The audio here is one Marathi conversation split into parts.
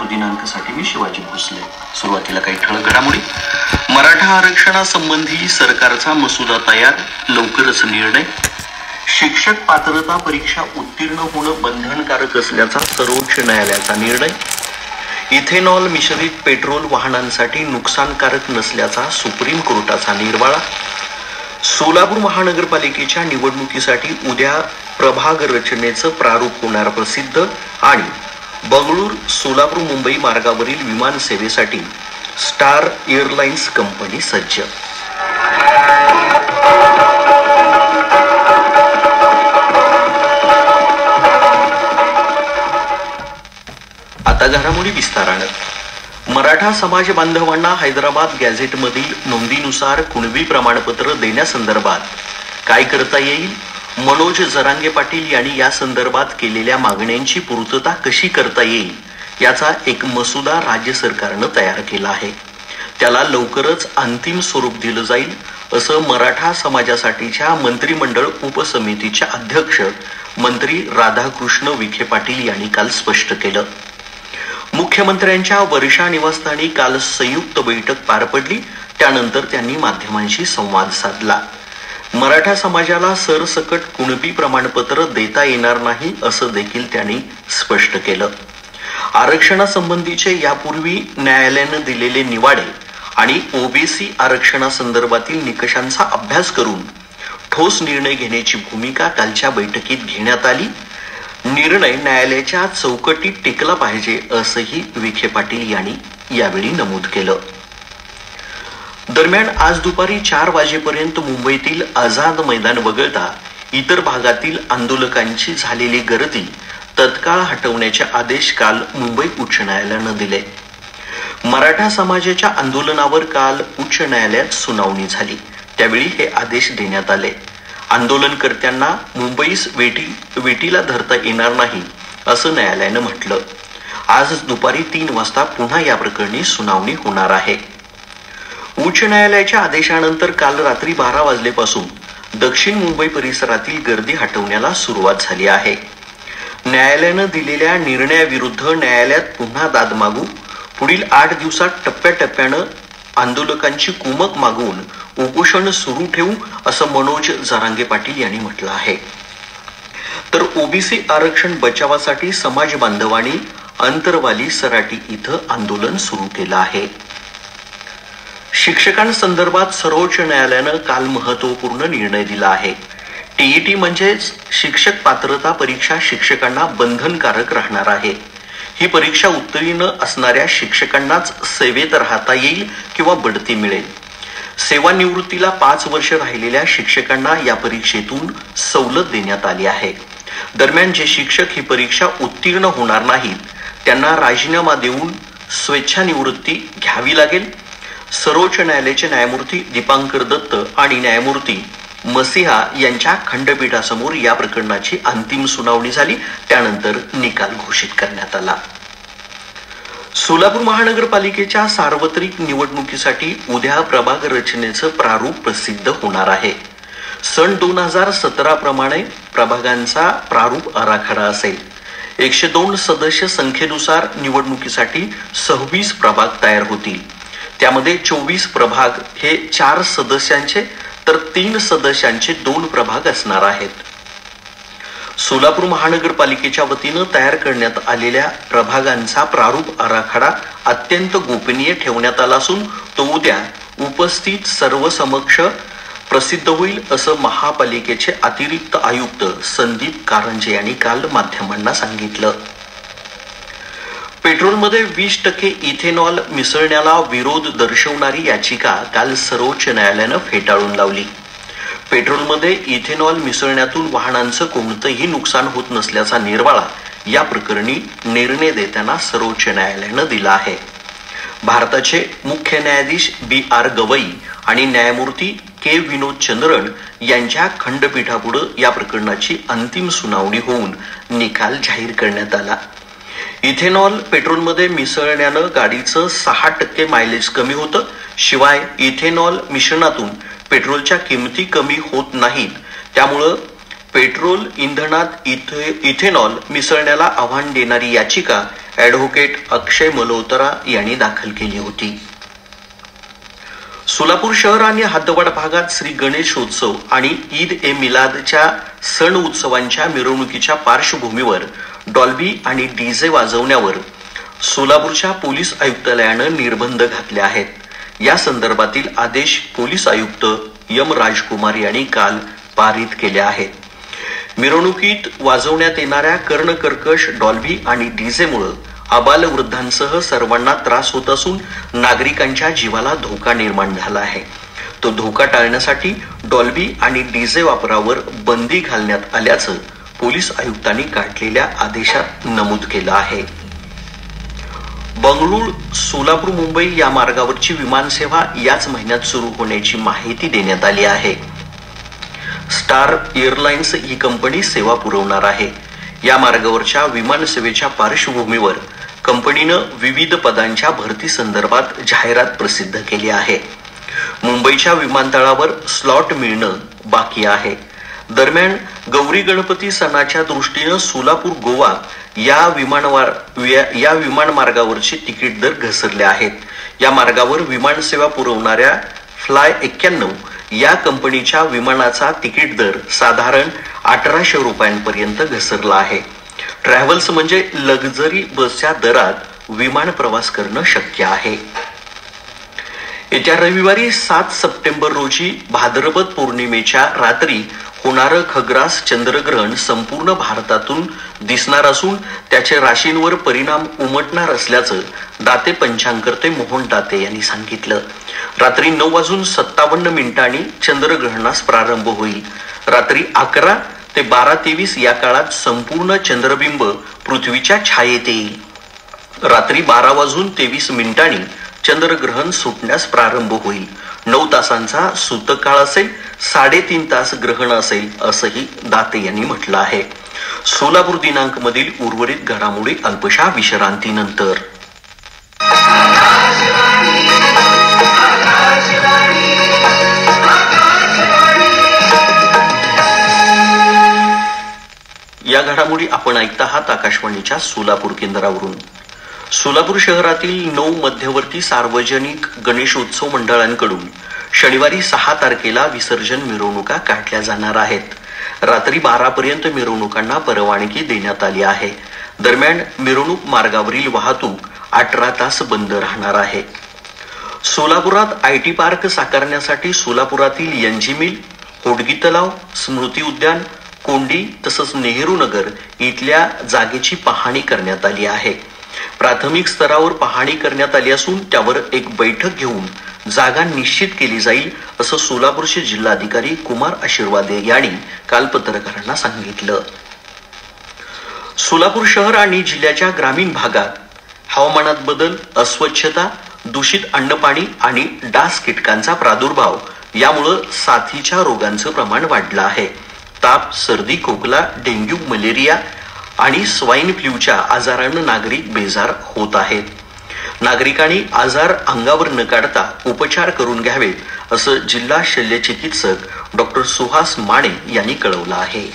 दिनांकासाठी मी शिवाजी भोसले. सुरुवातीला काही ठळक घडामोडी. मराठा आरक्षणासंबंधी सरकारचा मसुदा तयार, लवकरच निर्णय. शिक्षक पात्रता परीक्षा उत्तीर्ण होणं बंधनकारक असल्याचा सर्वोच्च न्यायालयाचा निर्णय. इथेनॉल मिश्रित पेट्रोल वाहनांसाठी नुकसानकारक नसल्याचा सुप्रीम कोर्टाचा निर्वाळा. सोलापूर महानगरपालिकेच्या निवडणुकीसाठी उद्या प्रभाग रचनेचं प्रारूप होणार प्रसिद्ध. आणि बंगळूर सोलापूर मुंबई मार्गावरील विमान सेवेसाठी स्टार एअरलाइन्स कंपनी सज्ज. आता घडामोडी विस्तारानं. मराठा समाज बांधवांना हैदराबाद गॅझेटमधील नोंदीनुसार कुणबी प्रमाणपत्र देण्यासंदर्भात काय करता येईल, मनोज जरांगे पाटील यांनी या संदर्भात केलेल्या मागण्यांची पूर्तता कशी करता येईल याचा एक मसुदा राज्य सरकारनं तयार केला आहे. त्याला लवकरच अंतिम स्वरूप दिलं जाईल असं मराठा समाजासाठीच्या मंत्रिमंडळ उपसमितीच्या अध्यक्ष मंत्री राधाकृष्ण विखे पाटील यांनी काल स्पष्ट केलं. मुख्यमंत्र्यांच्या वर्षा निवासस्थानी काल संयुक्त बैठक पार पडली. त्यानंतर त्यांनी माध्यमांशी संवाद साधला. मराठा समाजाला सरसकट कुणबी प्रमाणपत्र देता येणार नाही असं देखील त्यांनी स्पष्ट केलं. आरक्षणासंबंधीचे यापूर्वी न्यायालयानं दिलेले निवाडे आणि ओबीसी आरक्षणासंदर्भातील निकषांचा अभ्यास करून ठोस निर्णय घेण्याची भूमिका कालच्या बैठकीत घेण्यात आली. निर्णय न्यायालयाच्या चौकटीत टिकला पाहिजे असंही विखे पाटील यांनी यावेळी नमूद केलं. दरम्यान आज दुपारी 4 वाजेपर्यंत मुंबईतील आझाद मैदान वगळता इतर भागातील आंदोलकांची झालेली गर्दी तत्काळ हटवण्याचे आदेश काल मुंबई उच्च न्यायालयानं दिले. मराठा समाजाच्या आंदोलनावर काल उच्च न्यायालयात सुनावणी झाली. त्यावेळी हे आदेश देण्यात आले. आंदोलनकर्त्यांना मुंबईस वेटीला धरता येणार नाही असं न्यायालयानं म्हटलं. आज दुपारी 3 वाजता पुन्हा या प्रकरणी सुनावणी होणार आहे. उच्च न्यायालयाच्या आदेशानंतर काल रात्री 12 वाजल्यापासून दक्षिण मुंबई परिसरातील गर्दी हटवण्याला सुरुवात झाली आहे. न्यायालयानं दिलेल्या निर्णयाविरुद्ध न्यायालयात पुन्हा दाद मागू, पुढील 8 दिवसात टप्प्याटप्प्यानं आंदोलकांची कुमक मागवून उपोषण सुरू ठेवू असं मनोज जरांगे पाटील यांनी म्हटलं आहे. तर ओबीसी आरक्षण बचावासाठी समाज बांधवांनी अंतरवाली सराटी इथं आंदोलन सुरू केलं आहे. शिक्षकांसंदर्भात सर्वोच्च न्यायालयानं काल महत्वपूर्ण निर्णय दिला आहे. टीईटी म्हणजेच शिक्षक पात्रता परीक्षा शिक्षकांना बंधनकारक राहणार आहे. ही परीक्षा उत्तीर्ण असणाऱ्या शिक्षकांनाच सेवेत राहता येईल किंवा बढती मिळेल. सेवानिवृत्तीला 5 वर्ष राहिलेल्या शिक्षकांना या परीक्षेतून सवलत देण्यात आली आहे. दरम्यान जे शिक्षक ही परीक्षा उत्तीर्ण होणार नाहीत त्यांना राजीनामा देऊन स्वेच्छानिवृत्ती घ्यावी लागेल. सर्वोच्च न्यायालयाचे न्यायमूर्ती दीपांकर दत्त आणि न्यायमूर्ती मसिहा यांच्या खंडपीठासमोर या प्रकरणाची अंतिम सुनावणी झाली. त्यानंतर निकाल घोषित करण्यात आला. सोलापूर महानगरपालिकेच्या सार्वत्रिक निवडणुकीसाठी उद्या प्रभाग रचनेचं प्रारूप प्रसिद्ध होणार आहे. सन 2017 प्रमाणे प्रभागांचा प्रारूप आराखडा असेल. 102 सदस्य संख्येनुसार निवडणुकीसाठी 26 प्रभाग तयार होतील. त्यामध्ये 24 प्रभाग हे 4 सदस्यांचे तर 3 सदस्यांचे 2 प्रभाग असणार आहेत. सोलापूर महानगरपालिकेच्या वतीनं तयार करण्यात आलेल्या प्रभागांचा प्रारूप आराखडा अत्यंत गोपनीय ठेवण्यात आला असून तो उद्या उपस्थित सर्वसमक्ष प्रसिद्ध होईल असं महापालिकेचे अतिरिक्त आयुक्त संदीप कारंजे यांनी काल माध्यमांना सांगितलं. पेट्रोलमध्ये 20% इथेनॉल मिसळण्याला विरोध दर्शवणारी याचिका काल सर्वोच्च न्यायालयानं फेटाळून लावली. पेट्रोलमध्ये इथेनॉल मिसळण्यातून वाहनांचं कोणतंही नुकसान होत नसल्याचा निर्वाळा या प्रकरणी निर्णय देताना सर्वोच्च न्यायालयानं दिला आहे. भारताचे मुख्य न्यायाधीश BR गवई आणि न्यायमूर्ती के विनोद चंद्रन यांच्या खंडपीठापुढे या प्रकरणाची अंतिम सुनावणी होऊन निकाल जाहीर करण्यात आला. इथेनॉल पेट्रोलमध्ये मिसळण्यानं गाडीचं 6% मायलेज कमी होतं. शिवाय इथेनॉल मिश्रणातून पेट्रोलच्या किमती कमी होत नाहीत. त्यामुळं पेट्रोल इंधनात इथेनॉल मिसळण्याला आव्हान देणारी याचिका ॲडव्होकेट अक्षय मल्होत्रा यांनी दाखल केली होती. सोलापूर शहर आणि हद्दवाड भागात श्री गणेशोत्सव आणि ईद ए मिलादच्या सण उत्सवांच्या मिरवणुकीच्या पार्श्वभूमीवर डॉल्बी आणि डीजे वाजवण्यावर सोलापूरच्या पोलीस आयुक्तालयानं निर्बंध घातले आहेत. या संदर्भातील आदेश पोलीस आयुक्त एम राजकुमार यांनी काल पारित केले आहेत. मिरवणुकीत वाजवण्यात येणाऱ्या कर्णकर्कश डॉल्बी आणि डीजेमुळे आबालवृद्धांसह सर्वांना त्रास होत असून नागरिकांच्या जीवाला धोका निर्माण झाला आहे. तो धोका टाळण्यासाठी डॉल्बी आणि डीजे वापरावर बंदी घालण्यात आल्याचं पोलीस आयुक्तांनी काढलेल्या आदेशात नमूद केलं आहे. बंगळूर सोलापूर मुंबई या मार्गावरची विमानसेवा याच महिन्यात सुरू होण्याची माहिती देण्यात आली आहे. स्टार एअरलाइन्स ही कंपनी सेवा पुरवणार आहे. या मार्गावरच्या विमान सेवेच्या पार्श्वभूमीवर कंपनीनं विविध पदांच्या भरती संदर्भात जाहिरात प्रसिद्ध केली आहे. मुंबईच्या विमानतळावर स्लॉट मिळणं बाकी आहे. दरम्यान गौरी गणपती सणाच्या दृष्टीनं सोलापूर गोवा या विमान मार्गावरचे तिकीट दर घसरले आहेत. या मार्गावर विमान सेवा पुरवणाऱ्या फ्लाय 91 या कंपनीच्या विमानाचा तिकीट दर साधारण 1800 रुपयांपर्यंत घसरला आहे. ट्रॅव्हल्स म्हणजे लक्झरी बसच्या दरात विमान प्रवास करणं शक्य आहे. येत्या रविवारी 7 सप्टेंबर रोजी भाद्रपद पौर्णिमेच्या रात्री होणारं खग्रास चंद्रग्रहण संपूर्ण भारतातून दिसणार असून त्याचे राशींवर परिणाम उमटणार असल्याचं दाते पंचांगकर्ते मोहन दाते यांनी सांगितलं. रात्री 9:57 चंद्रग्रहणास प्रारंभ होईल. रात्री 11 ते 12:23 या काळात संपूर्ण चंद्रबिंब पृथ्वीच्या छायेत येईल. रात्री 12:23 चंद्रग्रहण सुटण्यास प्रारंभ होईल. 9 तासांचा सूतकाळ असेल, 3.5 तास ग्रहण असेल असंही दाते यांनी म्हटलं आहे. सोलापूर दिनांक मधील उर्वरित घडामोडी अल्पशा विश्रांतीनंतर. या घडामोडी आपण ऐकत आहात आकाशवाणीच्या सोलापूर केंद्रावरून. सोलापूर शहरातील 9 मध्यवर्ती सार्वजनिक गणेशोत्सव मंडळांकडून शनिवारी 6 तारखेला विसर्जन मिरवणुका काढल्या जाणार आहेत. रात्री 12 पर्यंत मिरवणुकांना परवानगी देण्यात आली आहे. दरम्यान मिरवणूक मार्गावरील वाहतूक 18 तास बंद राहणार आहे. सोलापुरात आयटी पार्क साकारण्यासाठी सोलापुरातील एनजी मिल, होडगी तलाव, स्मृती उद्यान, कोंडी तसंच नेहरू नगर इथल्या जागेची पाहणी करण्यात आली आहे. प्राथमिक स्तरावर पाहणी करण्यात आली असून त्यावर एक बैठक घेऊन जागा निश्चित केली जाईल असं सोलापूरचे जिल्हाधिकारी कुमार आशीर्वादे यांनी काल पत्रकारांना सांगितलं. सोलापूर शहर आणि जिल्ह्याच्या ग्रामीण भागात हवामानात बदल, अस्वच्छता, दूषित अन्नपाणी आणि डास कीटकांचा प्रादुर्भाव यामुळं साथीच्या रोगांचं प्रमाण वाढलं आहे. ताप, सर्दी, खोकला, डेंग्यू, मलेरिया आणि स्वाईन फ्लूच्या आजारानं नागरिक बेजार होत आहेत. नागरिकांनी आजार अंगावर न काढता उपचार करून घ्यावेत असं जिल्हा शल्य चिकित्सक डॉक्टर सुहास माने यांनी कळवलं आहे.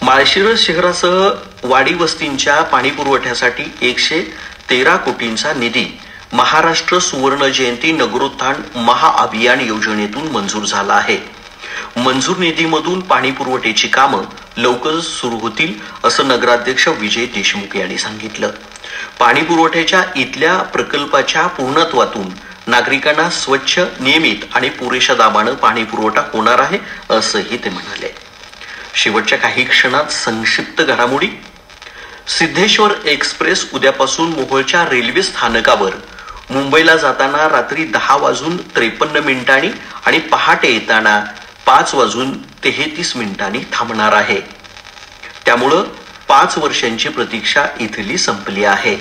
माळशिरस शहरासह वाडी वस्तींच्या पाणी पुरवठ्यासाठी 113 कोटींचा निधी महाराष्ट्र सुवर्ण जयंती नगरोत्थान महाअभियान योजनेतून मंजूर झाला आहे. मंजूर निधीमधून पाणी पुरवठ्याची कामं लवकरच सुरू होतील असं नगराध्यक्ष विजय देशमुख यांनी सांगितलं. पाणी पुरवठ्याच्या इथल्या प्रकल्पाच्या पूर्णत्वातून नागरिकांना स्वच्छ, नियमित आणि पुरेशा दाबानं पाणी पुरवठा होणार आहे असंही ते म्हणाले. शेवटच्या काही क्षणात संक्षिप्त घडामोडी. सिद्धेश्वर एक्सप्रेस उद्यापासून मोहोळच्या रेल्वे स्थानकावर मुंबईला जाताना रात्री 10:53 आणि पहाटे येताना 5:33 थांबणार आहे. त्यामुळं 5 वर्षांची प्रतीक्षा इथली संपली आहे.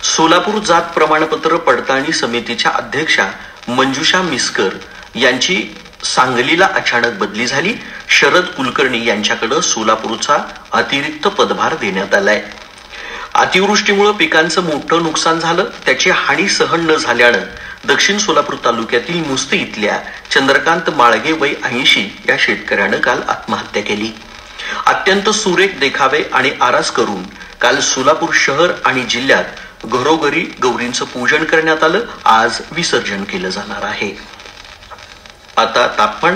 सोलापूर जात प्रमाणपत्र पडताळणी समितीच्या अध्यक्षा मंजुषा मिस्कर यांची सांगलीला अचानक बदली झाली. शरद कुलकर्णी यांच्याकडे सोलापूरचा अतिरिक्त पदभार देण्यात आलाय. अतिवृष्टीमुळे पिकांचं मोठं नुकसान झालं. त्याची हानी सहन न झाल्यानं दक्षिण सोलापूर तालुक्यातील मुस्ती इथल्या चंद्रकांत माळगे वय 80 या शेतकऱ्यानं काल आत्महत्या केली. अत्यंत सुरेख देखावे आणि आरास करून काल सोलापूर शहर आणि जिल्ह्यात घरोघरी गौरींचं पूजन करण्यात आलं. आज विसर्जन केलं जाणार आहे. आता तापमान.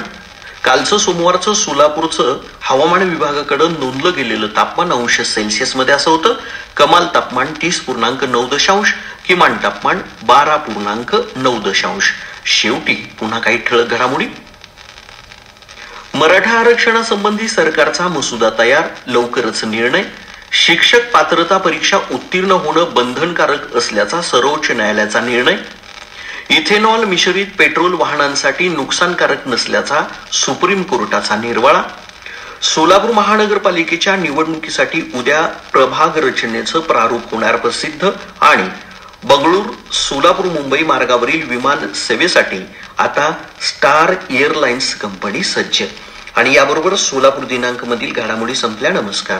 कालचं सोमवारचं सोलापूरचं हवामान विभागाकडे नोंदलं गेलेलं तापमान अंश सेल्सिअस मध्ये असं होतं. कमाल तापमान 30.9 किमान तापमान 12.9. शेवटी पुन्हा काही ठळक घडामोडी. मराठा आरक्षणासंबंधी सरकारचा मसुदा तयार, लवकरच निर्णय. शिक्षक पात्रता परीक्षा उत्तीर्ण होणं बंधनकारक असल्याचा सर्वोच्च न्यायालयाचा निर्णय. इथेनॉल मिश्रित पेट्रोल वाहनांसाठी नुकसानकारक नसल्याचा सुप्रीम कोर्टाचा निर्वाळा. सोलापूर महानगरपालिकेच्या निवडणुकीसाठी उद्या प्रभाग रचनेचं प्रारूप होणार प्रसिद्ध. आणि बंगळूर सोलापूर मुंबई मार्गावरील विमान सेवेसाठी आता स्टार एअरलाइन्स कंपनी सज्ज. आणि याबरोबर सोलापूर दिनांक मधील घडामोडी संपल्या. नमस्कार.